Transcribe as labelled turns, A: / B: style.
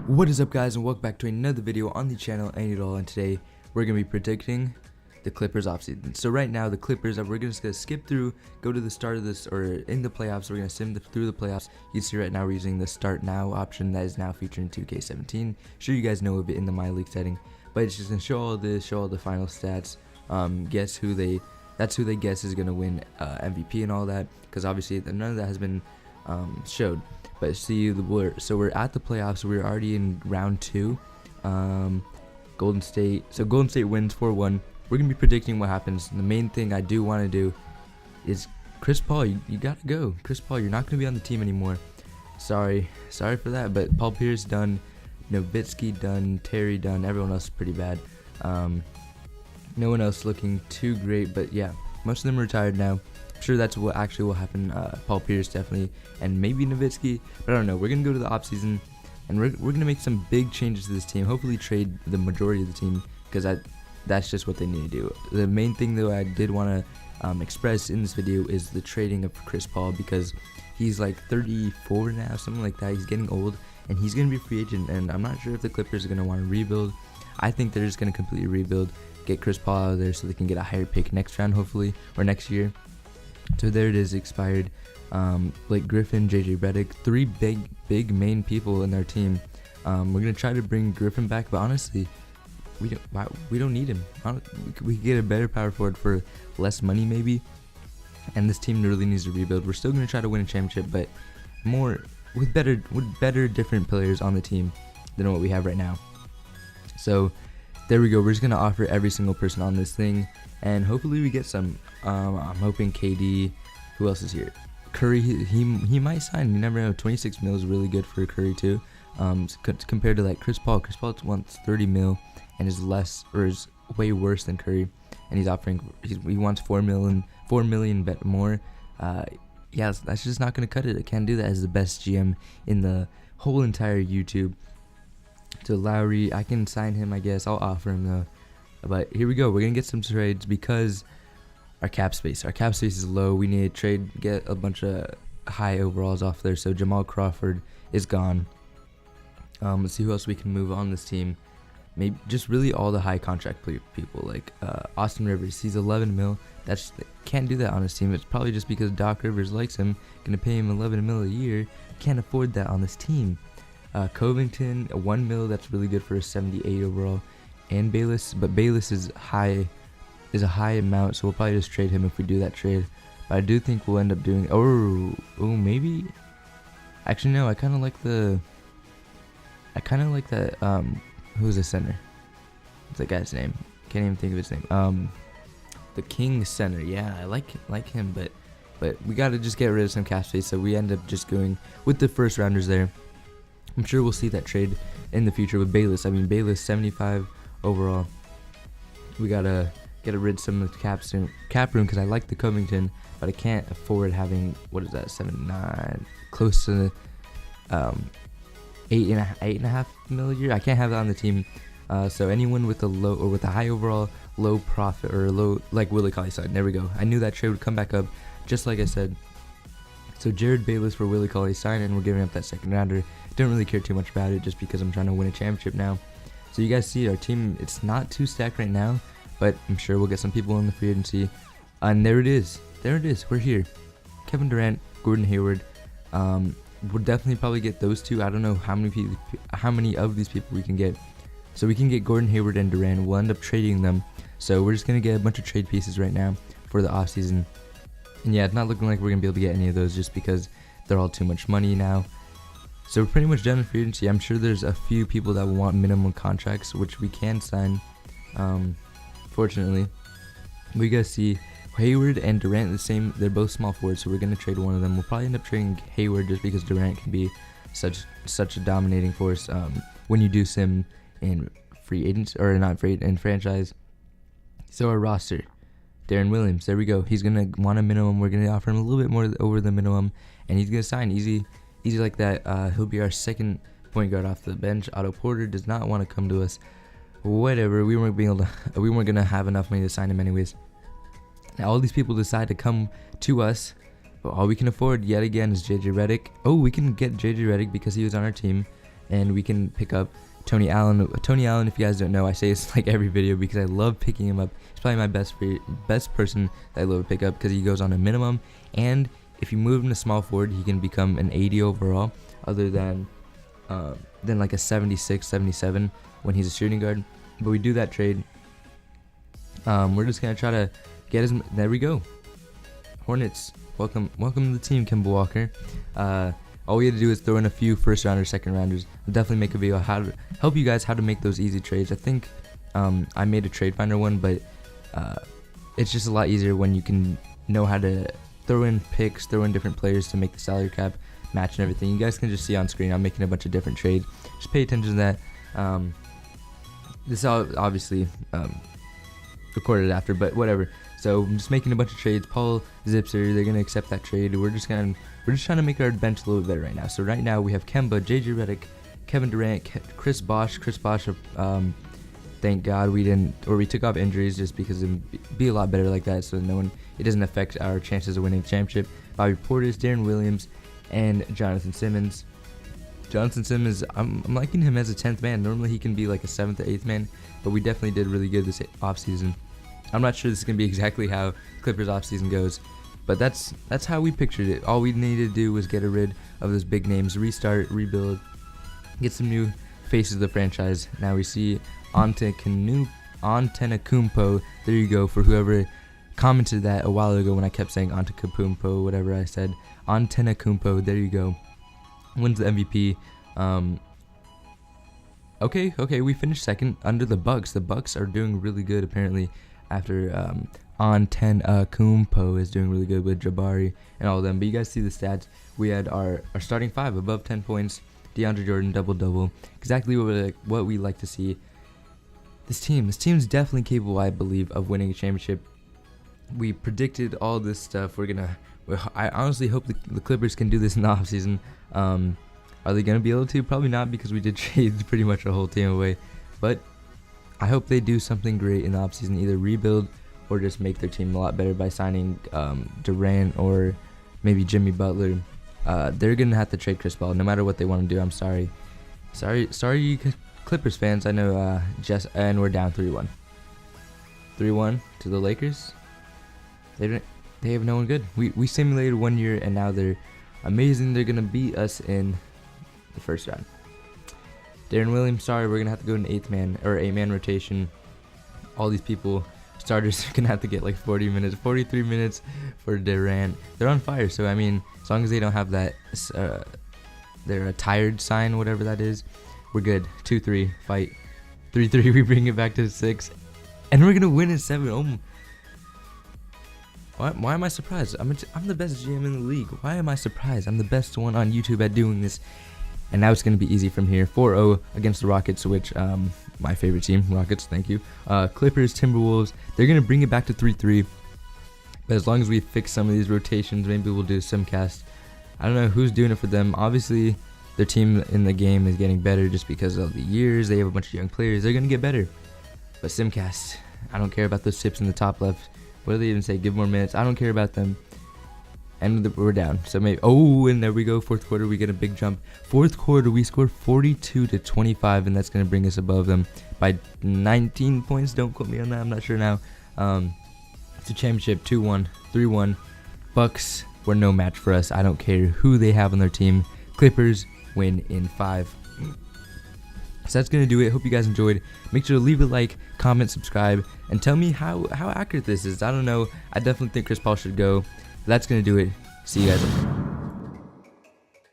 A: What is up, guys, and welcome back to another video on the channel, and today we're going to be predicting the Clippers offseason. So right now the Clippers, we're just going to skip through, go to the start of this, or in the playoffs. We're going to sim through the playoffs. You see right now we're using the start now option that is now featured in 2K17. Sure, you guys know of it in the My League setting, but it's just going to show all this, show all the final stats, guess who they, that's who they guess is going to win MVP and all that, because obviously none of that has been showed. But see, so we're at the playoffs. We're already in round 2. Golden State. So Golden State wins 4-1. We're gonna be predicting what happens. The main thing I do want to do is Chris Paul. You gotta go, Chris Paul. You're not gonna be on the team anymore. Sorry for that. But Paul Pierce done, Nowitzki done, Terry done. Everyone else is pretty bad. No one else looking too great. But yeah, most of them are retired now. Sure, that's what actually will happen. Paul Pierce definitely, and maybe Nowitzki, but I don't know. We're gonna go to the offseason, and we're gonna make some big changes to this team. Hopefully trade the majority of the team, because that's just what they need to do. The main thing though I did want to express in this video is the trading of Chris Paul, because he's like 34 now, something like that. He's getting old, and he's gonna be a free agent, and I'm not sure if the Clippers are gonna want to rebuild. I think they're just gonna completely rebuild, get Chris Paul out of there so they can get a higher pick next round, hopefully, or next year. So there it is, expired. Blake Griffin, JJ Redick, 3 big main people in their team. We're gonna try to bring Griffin back, but honestly, we don't need him. We could get a better power forward for less money maybe. And this team really needs to rebuild. We're still gonna try to win a championship, but more with better different players on the team than what we have right now. So there we go. We're just gonna offer every single person on this thing, and hopefully we get some. I'm hoping KD. Who else is here? Curry. He might sign. You never know. 26 mil is really good for Curry too. Compared to like Chris Paul. Chris Paul wants 30 mil and is way worse than Curry, and he's offering. He wants 4 million bet more. Yeah, that's just not gonna cut it. I can't do that as the best GM in the whole entire YouTube. So Lowry, I can sign him, I guess. I'll offer him though. But here we go. We're gonna get some trades because our cap space is low. We need to get a bunch of high overalls off there. So Jamal Crawford is gone. Let's see who else we can move on this team. Maybe just really all the high contract people, like Austin Rivers. He's 11 mil. Can't do that on his team. It's probably just because Doc Rivers likes him. Gonna pay him 11 mil a year. Can't afford that on this team. Covington, 1 mil. That's really good for a 78 overall. And Bayless, but Bayless is a high amount, so we'll probably just trade him if we do that trade. But I do think we'll end up doing maybe. Actually, no. I kind of like that. Who's the center? What's that guy's name? Can't even think of his name. The King center. Yeah, I like him, but we gotta just get rid of some cap space. So we end up just going with the first rounders there. I'm sure we'll see that trade in the future with Bayless. I mean, Bayless 75 overall. We gotta get rid of some of the cap room because I like the Covington, but I can't afford having, what is that, 7-9, close to 8.5 mil a year. I can't have that on the team. So anyone with a low or with a high overall, low profit or low, like Willie Cauley-Stein. There we go. I knew that trade would come back up, just like I said. So Jared Bayless for Willie Cauley-Stein, and we're giving up that second rounder. Don't really care too much about it, just because I'm trying to win a championship now. So you guys see our team, it's not too stacked right now, but I'm sure we'll get some people in the free agency. And there it is. We're here. Kevin Durant, Gordon Hayward. We'll definitely probably get those two. I don't know how many of these people we can get. So we can get Gordon Hayward and Durant. We'll end up trading them. So we're just gonna get a bunch of trade pieces right now for the offseason. And yeah, it's not looking like we're gonna be able to get any of those just because they're all too much money now. So we're pretty much done in free agency. I'm sure there's a few people that want minimum contracts, which we can sign. Fortunately, we gotta see Hayward and Durant the same. They're both small forwards, so we're gonna trade one of them. We'll probably end up trading Hayward just because Durant can be such a dominating force when you do sim in free agents, or not free in franchise. So our roster, Darren Williams. There we go. He's gonna want a minimum. We're gonna offer him a little bit more over the minimum, and he's gonna sign easy like that. He'll be our second point guard off the bench. Otto Porter does not want to come to us. Whatever. We weren't gonna have enough money to sign him anyways. Now all these people decide to come to us, but all we can afford yet again is JJ Redick. Oh, we can get JJ Redick because he was on our team, and we can pick up Tony Allen. Tony Allen, if you guys don't know, I say it's like every video because I love picking him up. He's probably my best person that I love to pick up because he goes on a minimum, and if you move him to small forward, he can become an 80 overall, other than like a 76, 77 when he's a shooting guard. But we do that trade. We're just gonna try to get his. There we go. Hornets, welcome to the team, Kemba Walker. All we had to do is throw in a few first rounders, second rounders. We'll definitely make a video how to help you guys how to make those easy trades. I think I made a trade finder one, but it's just a lot easier when you can know how to throw in picks, throw in different players to make the salary cap match and everything. You guys can just see on screen I'm making a bunch of different trades. Just pay attention to that. This is obviously recorded after, but whatever. So I'm just making a bunch of trades. Paul Zipser, they're gonna accept that trade. We're just trying to make our bench a little bit better right now. So right now we have Kemba, JJ Redick, Kevin Durant, Chris Bosh. Thank God we took off injuries just because it'd be a lot better like that. So it doesn't affect our chances of winning the championship. Bobby Portis, Darren Williams, and Jonathan Simmons. Jonathan Simmons, I'm liking him as a 10th man. Normally he can be like a 7th or 8th man, but we definitely did really good this offseason. I'm not sure this is going to be exactly how Clippers offseason goes, but that's how we pictured it. All we needed to do was get rid of those big names, restart, rebuild, get some new faces of the franchise. Now we see Antetokounmpo. There you go, for whoever commented that a while ago when I kept saying Antetokounmpo, whatever I said. Antetokounmpo, there you go. Wins the MVP. Okay, we finished second under the Bucks. The Bucks are doing really good apparently after Antetokounmpo is doing really good with Jabari and all of them. But you guys see the stats. We had our starting five above 10 points. DeAndre Jordan double-double. Exactly what we like to see. This team's definitely capable, I believe, of winning a championship. We predicted all this stuff. I honestly hope the Clippers can do this in the offseason. Are they going to be able to? Probably not, because we did trade pretty much our whole team away. But I hope they do something great in the offseason, either rebuild or just make their team a lot better by signing Durant or maybe Jimmy Butler. They're going to have to trade Chris Paul no matter what they want to do. I'm sorry. Sorry, you Clippers fans. I know, and we're down 3-1. 3-1 to the Lakers. They have no one good. We simulated 1 year, and now they're amazing. They're going to beat us in the first round. Darren Williams, sorry, we're going to have to go in 8-man rotation. All these people, starters, are going to have to get like 40 minutes, 43 minutes for Durant. They're on fire, so I mean, as long as they don't have that, they're a tired sign, whatever that is, we're good. 2-3, fight. 3-3, we bring it back to 6. And we're going to win in 7. Why am I surprised? I'm the best GM in the league. Why am I surprised? I'm the best one on YouTube at doing this. And now it's going to be easy from here. 4-0 against the Rockets, which, my favorite team, Rockets, thank you. Clippers, Timberwolves, they're going to bring it back to 3-3. But as long as we fix some of these rotations, maybe we'll do a simcast. I don't know who's doing it for them. Obviously, their team in the game is getting better just because of the years. They have a bunch of young players. They're going to get better. But simcast, I don't care about those tips in the top left. What do they even say? Give more minutes. I don't care about them. And we're down. So maybe. Oh, and there we go. Fourth quarter, we get a big jump. Fourth quarter, we scored 42-25, and that's going to bring us above them by 19 points. Don't quote me on that. I'm not sure now. It's a championship. 2-1, 3-1. Bucks were no match for us. I don't care who they have on their team. Clippers win in 5. So that's going to do it. Hope you guys enjoyed. Make sure to leave a like, comment, subscribe, and tell me how accurate this is. I don't know. I definitely think Chris Paul should go. That's going to do it. See you guys later.